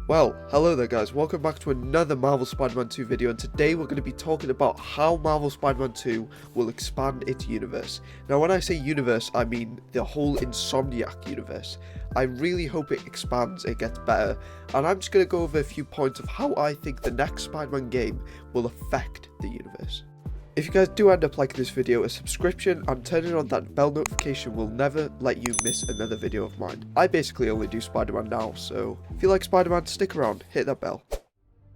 Well, hello there guys, welcome back to another Marvel Spider-Man 2 video, and today we're going to be talking about how Marvel Spider-Man 2 will expand its universe. Now when I say universe, I mean the whole Insomniac universe. I really hope it expands, it gets better, and I'm just going to go over a few points of how I think the next Spider-Man game will affect the universe. If you guys do end up liking this video, a subscription and turning on that bell notification will never let you miss another video of mine. I basically only do Spider-Man now, so if you like Spider-Man, stick around, hit that bell.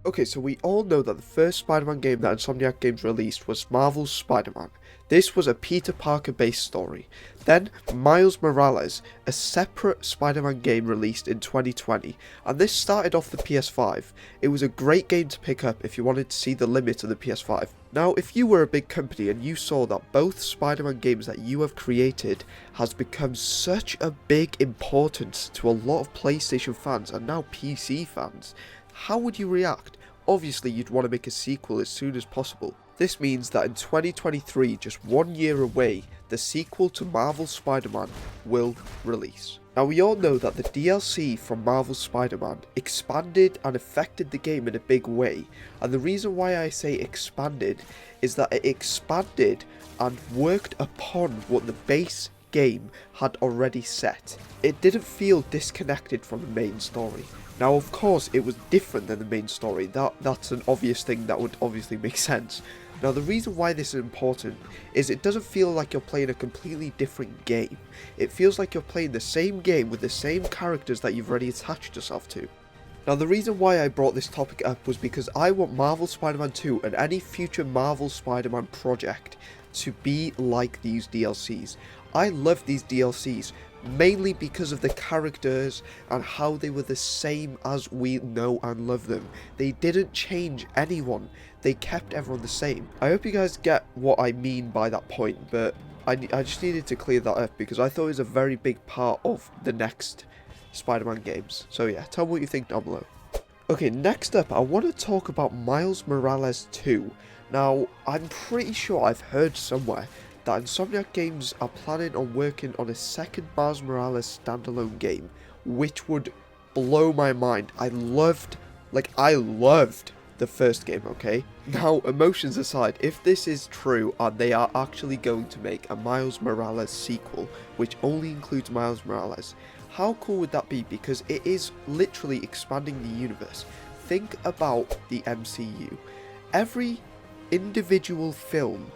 Okay, so we all know that the first Spider-Man game that Insomniac Games released was Marvel's Spider-Man. This was a Peter Parker based story. Then Miles Morales, a separate Spider-Man game released in 2020, and this started off the PS5. It was a great game to pick up if you wanted to see the limit of the PS5. Now, if you were a big company and you saw that both Spider-Man games that you have created has become such a big importance to a lot of PlayStation fans and now PC fans, how would you react? Obviously, you'd want to make a sequel as soon as possible. This means that in 2023, just 1 year away, the sequel to Marvel's Spider-Man will release. Now we all know that the DLC from Marvel's Spider-Man expanded and affected the game in a big way, and the reason why I say expanded is that it expanded and worked upon what the base game had already set. It didn't feel disconnected from the main story. Now of course it was different than the main story, that's an obvious thing that would obviously make sense. Now the reason why this is important is it doesn't feel like you're playing a completely different game. It feels like you're playing the same game with the same characters that you've already attached yourself to. Now the reason why I brought this topic up was because I want Marvel Spider-Man 2 and any future Marvel Spider-Man project to be like these DLCs. I love these DLCs mainly because of the characters and how they were the same as we know and love them. They didn't change anyone, they kept everyone the same. I hope you guys get what I mean by that point, but I just needed to clear that up because I thought it was a very big part of the next Spider-Man games. So yeah, tell me what you think down below. Okay, next up I want to talk about Miles Morales 2. Now, I'm pretty sure I've heard somewhere that Insomniac Games are planning on working on a second Miles Morales standalone game, which would blow my mind. I loved the first game, okay? Now, emotions aside, if this is true and they are actually going to make a Miles Morales sequel, which only includes Miles Morales, how cool would that be? Because it is literally expanding the universe. Think about the MCU. Every individual film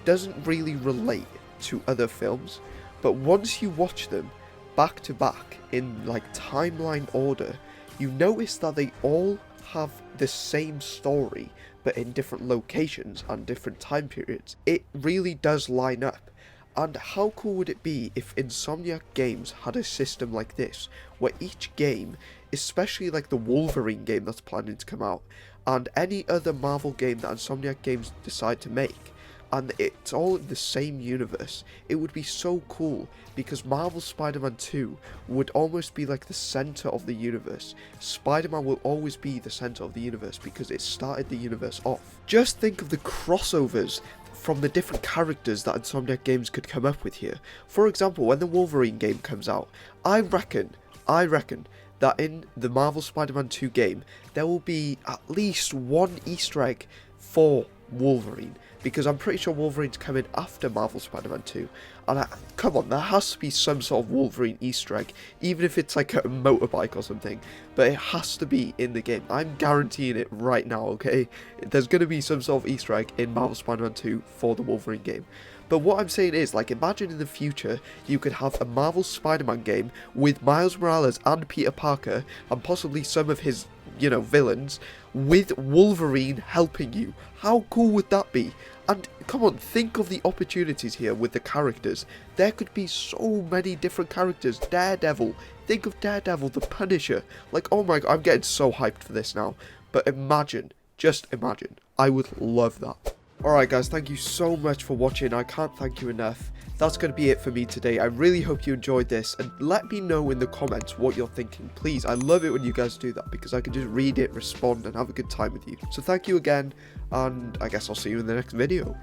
doesn't really relate to other films, but once you watch them back to back in like timeline order, you notice that they all have the same story but in different locations and different time periods. It really does line up. And how cool would it be if Insomniac Games had a system like this, where each game, especially like the Wolverine game that's planning to come out, and any other Marvel game that Insomniac Games decide to make, and it's all in the same universe. It would be so cool because Marvel Spider-Man 2 would almost be like the center of the universe. Spider-Man will always be the center of the universe because it started the universe off. Just think of the crossovers from the different characters that Insomniac Games could come up with here. For example, when the Wolverine game comes out, I reckon that in the Marvel Spider-Man 2 game, there will be at least one Easter egg for Wolverine, because I'm pretty sure Wolverine's coming after Marvel Spider-Man 2, and come on, there has to be some sort of Wolverine Easter egg, even if it's like a motorbike or something, but it has to be in the game. I'm guaranteeing it right now, okay? There's going to be some sort of Easter egg in Marvel Spider-Man 2 for the Wolverine game. But what I'm saying is, like, imagine in the future you could have a Marvel Spider-Man game with Miles Morales and Peter Parker and possibly some of his, villains, with Wolverine helping you. How cool would that be? And come on, think of the opportunities here with the characters. There could be so many different characters. Daredevil. Think of Daredevil, the Punisher. Like, oh my god, I'm getting so hyped for this now. But imagine, just imagine. I would love that. Alright guys, thank you so much for watching. I can't thank you enough. That's going to be it for me today. I really hope you enjoyed this, and let me know in the comments what you're thinking. Please, I love it when you guys do that because I can just read it, respond, and have a good time with you. So thank you again, and I guess I'll see you in the next video.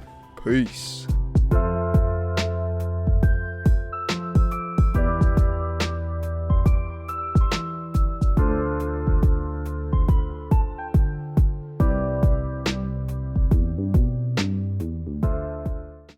Peace.